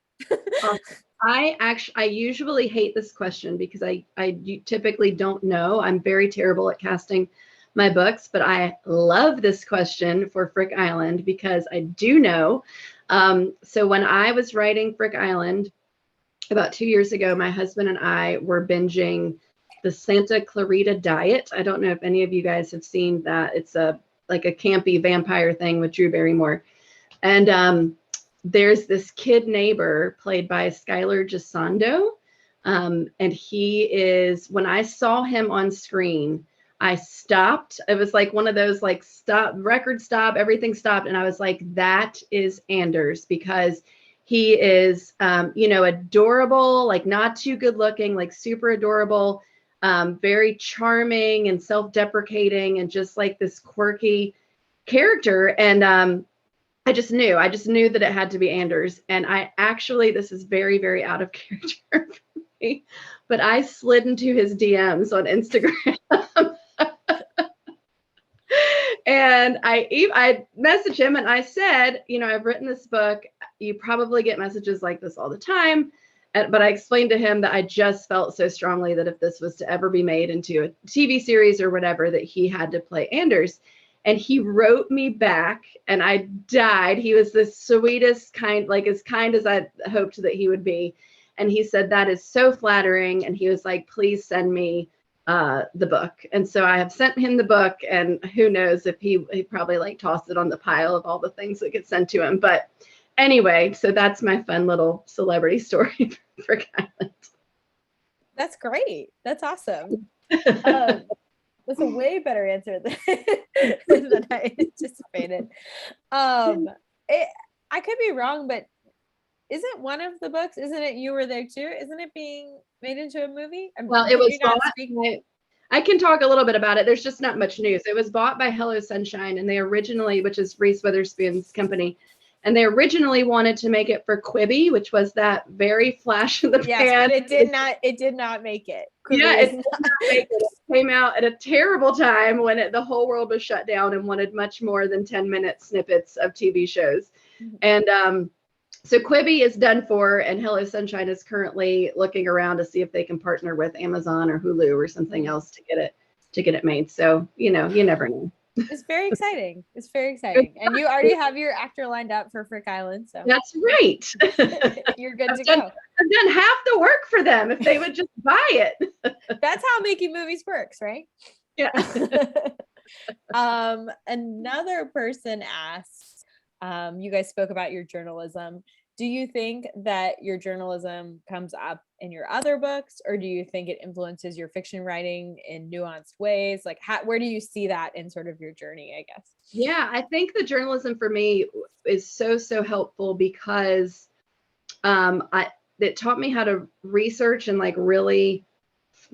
I usually hate this question because I typically don't know. I'm very terrible at casting my books, but I love this question for Frick Island because I do know. So when I was writing Frick Island about 2 years ago, my husband and I were binging the Santa Clarita Diet. I don't know if any of you guys have seen that. It's like a campy vampire thing with Drew Barrymore. And there's this kid neighbor played by Skylar Gisondo. And he is, when I saw him on screen, I stopped. It was like one of those like stop, record stop, everything stopped. And I was like, that is Anders, because he is, adorable, like not too good looking, like super adorable, very charming and self-deprecating and just like this quirky character. And I just knew that it had to be Anders. And I actually, this is very, very out of character for me, but I slid into his DMs on Instagram. And I messaged him and I said, I've written this book. You probably get messages like this all the time. But I explained to him that I just felt so strongly that if this was to ever be made into a TV series or whatever, that he had to play Anders. And he wrote me back and I died. He was the sweetest kind, like as kind as I hoped that he would be. And he said, that is so flattering. And he was like, please send me the book. And so I have sent him the book, and who knows if he probably like tossed it on the pile of all the things that get sent to him. But anyway, so that's my fun little celebrity story for Island. That's great. That's awesome. That's a way better answer than I anticipated. I could be wrong, but isn't one of the books, isn't it You Were There Too? Isn't it being made into a movie? Well, it was bought. I can talk a little bit about it. There's just not much news. It was bought by Hello Sunshine, and they originally, which is Reese Witherspoon's company, and they originally wanted to make it for Quibi, which was that very flash in the pan. Yes, but it did not make it. Quibi it did not make it. It came out at a terrible time when the whole world was shut down and wanted much more than 10-minute snippets of TV shows. Mm-hmm. And so Quibi is done for, and Hello Sunshine is currently looking around to see if they can partner with Amazon or Hulu or something else to get it made. So, you never know. It's very exciting. It's very exciting. And you already have your actor lined up for Frick Island. So that's right. You're good to go. I've done half the work for them if they would just buy it. That's how making movies works, right? Yeah. Another person asks, you guys spoke about your journalism. Do you think that your journalism comes up in your other books, or do you think it influences your fiction writing in nuanced ways? Like, where do you see that in sort of your journey, I guess? Yeah, I think the journalism for me is so helpful because it taught me how to research and like really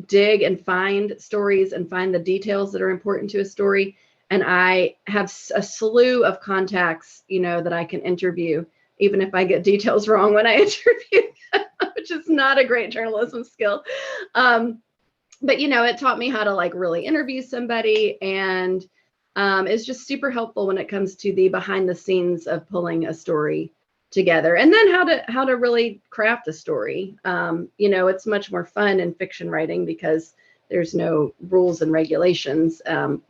dig and find stories and find the details that are important to a story. And I have a slew of contacts, that I can interview, even if I get details wrong when I interview them, which is not a great journalism skill. But, it taught me how to like really interview somebody. And it's just super helpful when it comes to the behind the scenes of pulling a story together. And then how to really craft a story. It's much more fun in fiction writing because there's no rules and regulations,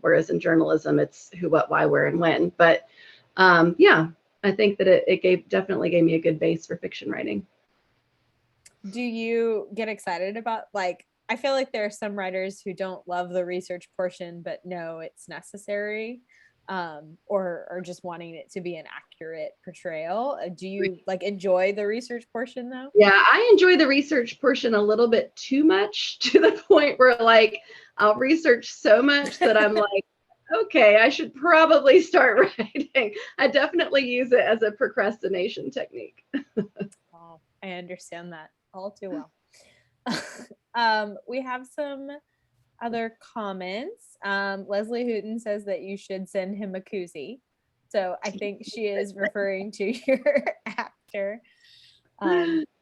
whereas in journalism, it's who, what, why, where, and when. But I think that it definitely gave me a good base for fiction writing. Do you get excited about, like, I feel like there are some writers who don't love the research portion, but know it's necessary, or just wanting it to be an accurate portrayal. Do you like enjoy the research portion though? Yeah, I enjoy the research portion a little bit too much, to the point where like I'll research so much that I'm like, okay, I should probably start writing. I definitely use it as a procrastination technique. Oh, I understand that all too well. We have some other comments. Leslie Hooten says that you should send him a koozie. So I think she is referring to your actor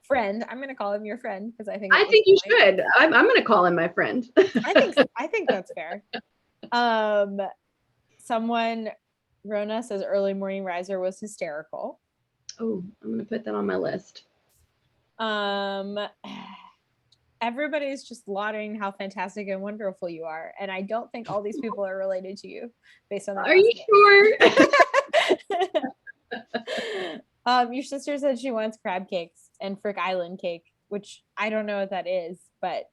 friend. I'm going to call him your friend because I think you should. I'm going to call him my friend. I think that's fair. Someone Rona says Early Morning Riser was hysterical. Oh, I'm going to put that on my list. Everybody's just lauding how fantastic and wonderful you are. And I don't think all these people are related to you based on that. Are you sure? Your sister said she wants crab cakes and Frick Island cake, which I don't know what that is, but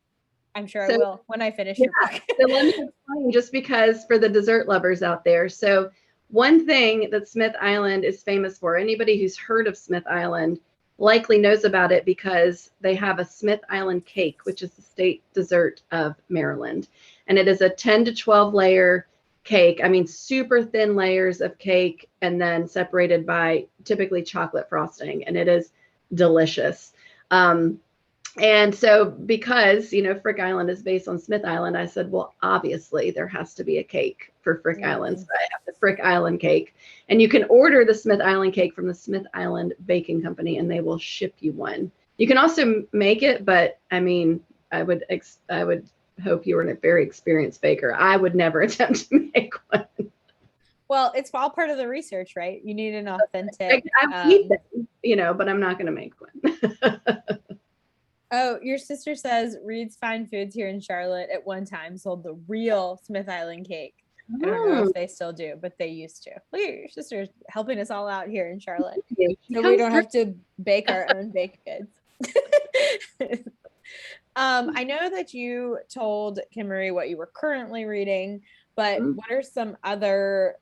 I'm sure I will when I finish your book. So let me explain, just because for the dessert lovers out there. So one thing that Smith Island is famous for, anybody who's heard of Smith Island likely knows about it because they have a Smith Island cake, which is the state dessert of Maryland. And it is a 10 to 12 layer cake. I mean, super thin layers of cake and then separated by typically chocolate frosting. And it is delicious. And so because, Frick Island is based on Smith Island, I said, well, obviously there has to be a cake for Frick Island. So I have the Frick Island cake. And you can order the Smith Island cake from the Smith Island Baking Company and they will ship you one. You can also make it, but I mean, I would hope you were a very experienced baker. I would never attempt to make one. Well, it's all part of the research, right? You need an authentic. I eat them, but I'm not going to make one. Oh, your sister says Reed's Fine Foods here in Charlotte at one time sold the real Smith Island cake. I don't know if they still do, but they used to. Look at your sister's helping us all out here in Charlotte. So we don't have to bake our own baked goods. I know that you told Kimmery what you were currently reading, but what are some other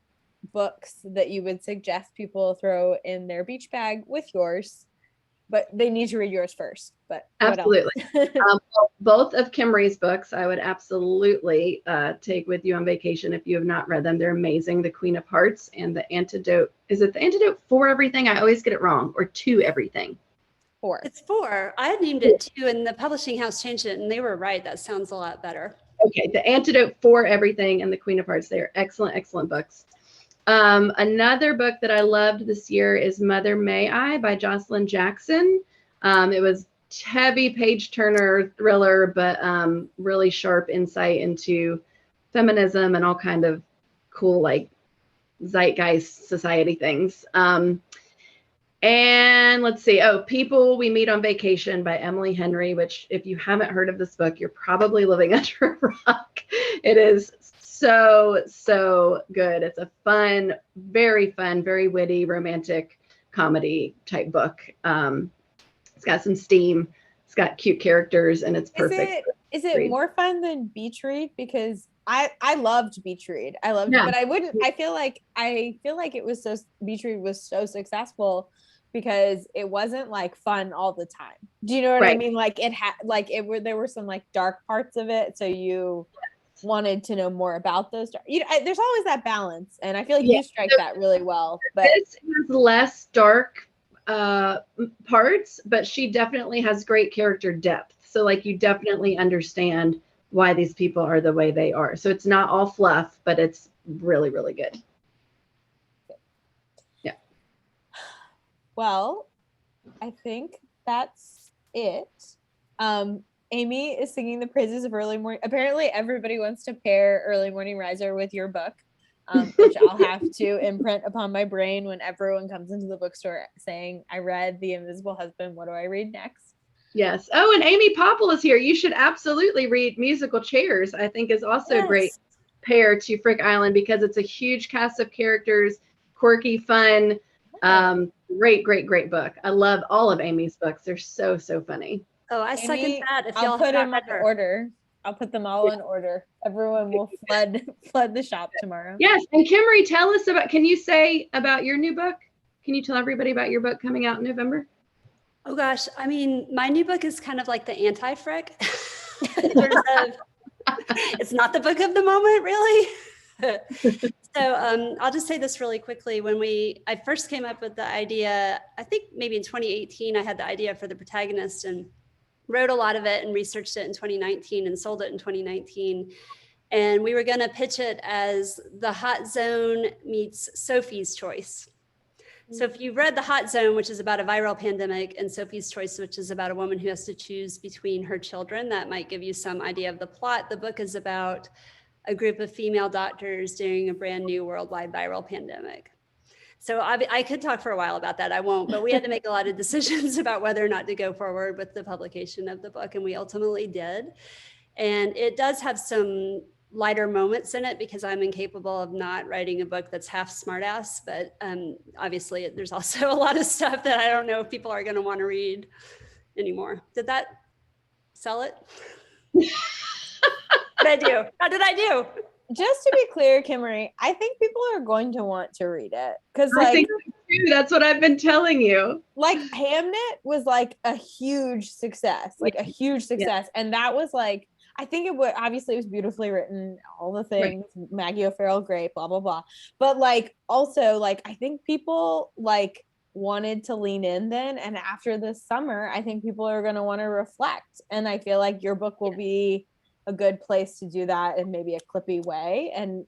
books that you would suggest people throw in their beach bag with yours? But they need to read yours first. But absolutely. Both of Kimmery's books, I would absolutely take with you on vacation if you have not read them. They're amazing. The Queen of Hearts and The Antidote. Is it The Antidote for Everything? I always get it wrong. Or To Everything. 4. It's 4. I had named it 2, and the publishing house changed it, and they were right. That sounds a lot better. Okay. The Antidote for Everything and The Queen of Hearts. They are excellent, excellent books. Another book that I loved this year is Mother May I by Jocelyn Jackson. It was heavy page turner thriller, but really sharp insight into feminism and all kind of cool, like zeitgeist society things. And let's see. Oh, People We Meet on Vacation by Emily Henry, which if you haven't heard of this book, you're probably living under a rock. It is so good. It's a fun, very witty, romantic comedy type book. It's got some steam. It's got cute characters, and it's perfect. Is it more fun than Beach Read? Because I loved Beach Read. I loved it, but I feel like it was Beach Read was so successful because it wasn't like fun all the time. Do you know what I mean? Like there were some like dark parts of it, so you wanted to know more about those. There's always that balance, and I feel like you strike that really well. But this has less dark parts, but she definitely has great character depth. So like you definitely understand why these people are the way they are. So it's not all fluff, but it's really good. Yeah. Well, I think that's it. Amy is singing the praises of Early Morning. Apparently everybody wants to pair Early Morning Riser with your book, which I'll have to imprint upon my brain when everyone comes into the bookstore saying, I read The Invisible Husband. What do I read next? Yes. Oh, and Amy Popple is here. You should absolutely read Musical Chairs. I think is also a great pair to Frick Island because it's a huge cast of characters, quirky, fun, great book. I love all of Amy's books. They're so funny. Oh, I second that. If I'll put them in order. I'll put them all in order. Everyone will flood the shop tomorrow. Yes. And Kimmery, can you say about your new book? Can you tell everybody about your book coming out in November? Oh gosh. I mean, my new book is kind of like the anti-Frick. In terms of, it's not the book of the moment, really. So I'll just say this really quickly. When I first came up with the idea, I think maybe in 2018, I had the idea for the protagonist and wrote a lot of it and researched it in 2019 and sold it in 2019. And we were going to pitch it as The Hot Zone meets Sophie's Choice. So if you've read The Hot Zone, which is about a viral pandemic, and Sophie's Choice, which is about a woman who has to choose between her children, that might give you some idea of the plot. The book is about a group of female doctors during a brand new worldwide viral pandemic. So I could talk for a while about that. I won't, but we had to make a lot of decisions about whether or not to go forward with the publication of the book, and we ultimately did. And it does have some lighter moments in it because I'm incapable of not writing a book that's half smartass, but obviously there's also a lot of stuff that I don't know if people are going to want to read anymore. Did that sell it? What did I do? How did I do? Just to be clear, Kimmery, I think people are going to want to read it because, I like, think so too. That's what I've been telling you. like Hamnet was like a huge success, and that was like, I think it would, obviously it was beautifully written, all the things, right. Maggie O'Farrell, great, blah blah blah. But like, also, like, I think people like wanted to lean in then, and after this summer, I think people are going to want to reflect, and I feel like your book will be a good place to do that in maybe a clippy way. And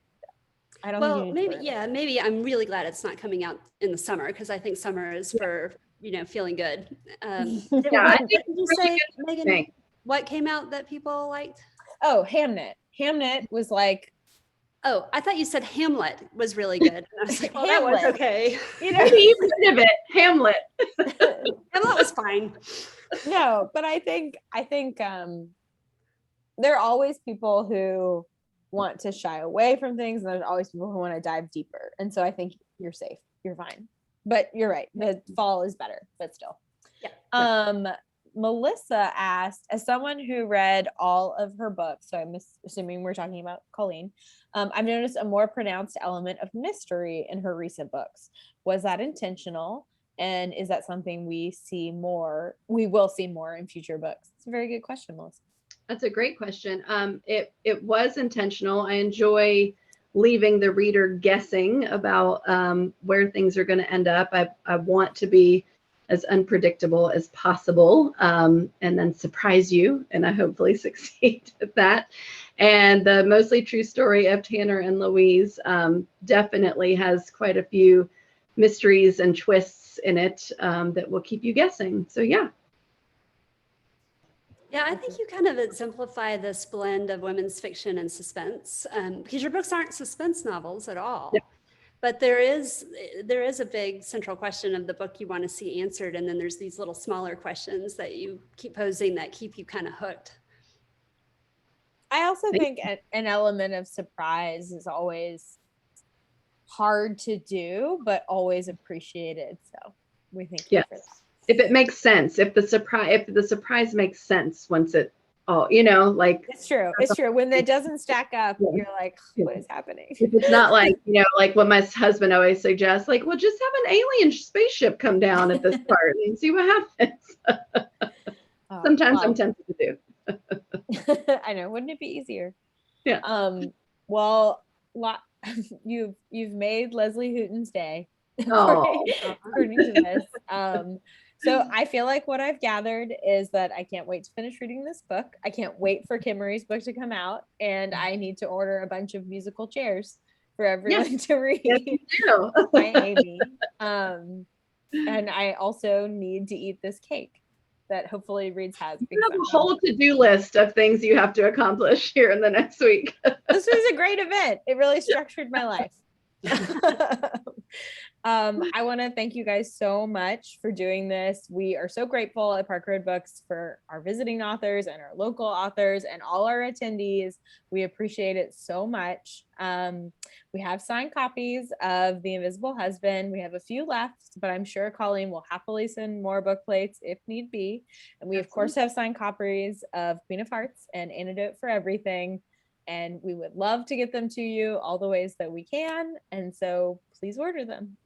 I don't think maybe I'm really glad it's not coming out in the summer, because I think summer is for, feeling good. Did you say, Megan, what came out that people liked? Oh, Hamnet was like, oh, I thought you said Hamlet was really good. And I was like, well, that was okay. Maybe even rid of it. Hamlet. Hamlet was fine. No, but I think there are always people who want to shy away from things, and there's always people who want to dive deeper. And so I think you're safe. You're fine. But you're right. The fall is better, but still. Yeah. Melissa asked, as someone who read all of her books, so I'm assuming we're talking about Colleen, I've noticed a more pronounced element of mystery in her recent books. Was that intentional? And is that something we will see more in future books? It's a very good question, Melissa. That's a great question. It was intentional. I enjoy leaving the reader guessing about where things are going to end up. I want to be as unpredictable as possible, and then surprise you, and I hopefully succeed at that. And the mostly true story of Tanner and Louise definitely has quite a few mysteries and twists in it that will keep you guessing. So yeah. Yeah, I think you kind of exemplify this blend of women's fiction and suspense, because your books aren't suspense novels at all. Yeah. But there is a big central question of the book you want to see answered, and then there's these little smaller questions that you keep posing that keep you kind of hooked. I also think an element of surprise is always hard to do, but always appreciated. So we thank you for that. If it makes sense, if the surprise makes sense once it all, like it's true. When it doesn't stack up, you're like, what is happening? If it's not like, like what my husband always suggests, like, well, just have an alien spaceship come down at this part and see what happens. Sometimes I'm tempted to do. I know. Wouldn't it be easier? Yeah. Well, you've made Leslie Houghton's day. According to this. So I feel like what I've gathered is that I can't wait to finish reading this book. I can't wait for Kimmery's book to come out, and I need to order a bunch of musical chairs for everyone to read. Yes, you do. By Amy. And I also need to eat this cake that hopefully Reads has. You have a whole to-do list of things you have to accomplish here in the next week. This was a great event. It really structured my life. I want to thank you guys so much for doing this. We are so grateful at Park Road Books for our visiting authors and our local authors and all our attendees. We appreciate it so much. We have signed copies of The Invisible Husband. We have a few left, but I'm sure Colleen will happily send more book plates if need be. And we, of course, have signed copies of Queen of Hearts and Antidote for Everything. And we would love to get them to you all the ways that we can. And so please order them.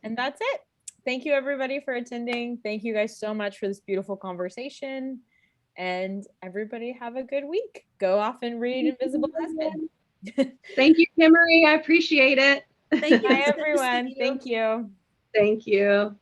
And that's it. Thank you, everybody, for attending. Thank you guys so much for this beautiful conversation. And everybody have a good week. Go off and read Invisible Husband. Thank you, Kimmery. I appreciate it. Thank you. Bye, everyone. Thank you. Thank you.